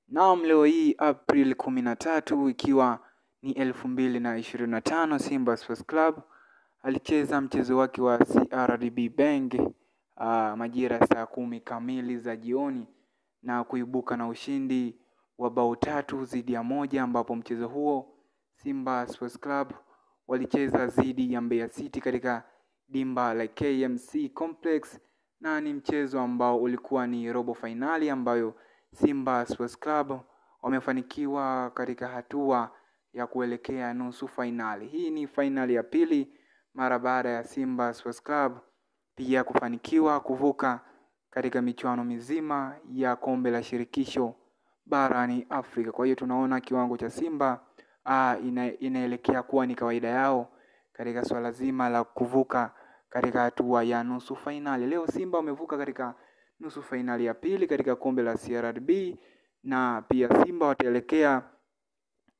Naam, leo hii April 13 ikiwa ni 2025, Simba Sports Club alicheza mchezo wake wa CRDB Bank majira saa 10 kamili za jioni na kuibuka na ushindi wa bao 3-1, ambapo mchezo huo Simba Sports Club walicheza dhidi ya Mbeya City katika dimba la KMC Complex, na ni mchezo ambao ulikuwa ni robo finali ambayo Simba Sports Club wamefanikiwa katika hatua ya kuelekea nusu finali. Hii ni finali ya pili mara baada ya Simba Sports Club pia kufanikiwa kuvuka katika michuano mizima ya kombe la shirikisho barani Afrika. Kwa hiyo tunaona kiwango cha Simba inaelekea kuwa ni kawaida yao katika swala zima la kuvuka katika hatua ya nusu finali. Leo Simba wamevuka katika nusu finali ya pili katika kombe la CRDB, na pia Simba wataelekea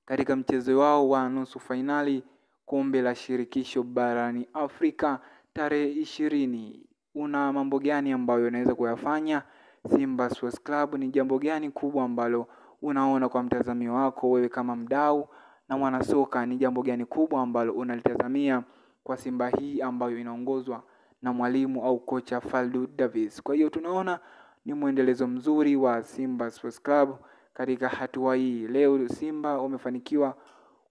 katika mchezo wao wa nusu finali kombe la shirikisho barani Afrika tarehe 20. Una mambo gani ambayo unaweza kuyafanya Simba Sports Club? Ni jambo gani kubwa ambalo unaona kwa mtazamio wako wewe kama mdau na mwanasoka? Ni jambo gani kubwa ambalo unalitazamia kwa Simba hii ambayo inaongozwa na mwalimu au kocha Faldu Davis? Kwa hiyo tunaona ni mwendelezo mzuri wa Simba Sports Club katika hatua hii. Leo Simba wamefanikiwa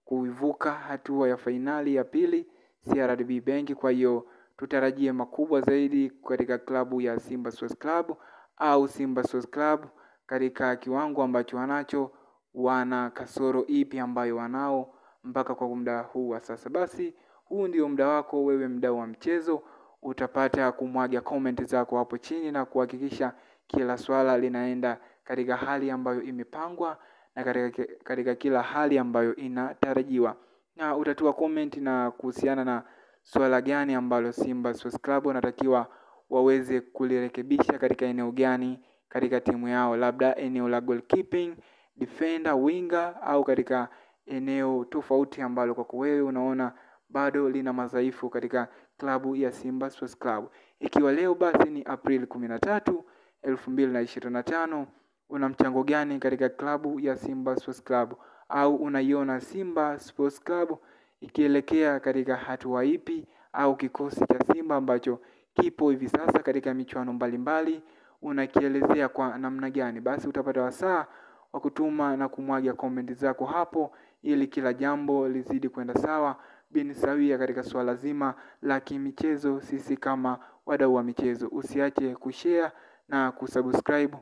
kuivuka hatua ya fainali ya pili CRDB Bank. Kwa hiyo tutarajie makubwa zaidi katika klabu ya Simba Sports Club au Simba Sports Club katika kiwango ambacho wanacho. Wana kasoro ipi ambayo wanao mpaka kwa muda huu wa sasa? Basi huu ndio muda wako wewe mdau wa mchezo, utapata kumwaga comment zako hapo chini na kuhakikisha kila swala linaenda katika hali ambayo imepangwa na katika kila hali ambayo inatarajiwa, na utatua comment na kuhusiana na swala gani ambalo Simba Sports Club wanatakiwa waweze kulirekebisha katika eneo gani katika timu yao, labda eneo la goalkeeping, defender, winger au katika eneo tofauti ambalo kwa wewe unaona bado lina madhaifu katika klabu ya Simba Sports Club. Ikiwa leo basi ni April 13, 2025, una mchango gani katika klabu ya Simba Sports Club? Au unaiona Simba Sports Club ikielekea katika hatua ipi, au kikosi cha Simba ambacho kipo hivi sasa katika michuano mbalimbali unakielezea kwa namna gani? Basi utapata wasaa wa kutuma na kumwaga comment zako hapo ili kila jambo lizidi kwenda sawa bin sawia katika swala zima la kimichezo. Sisi kama wadau wa michezo, usiache kushare na kusubscribe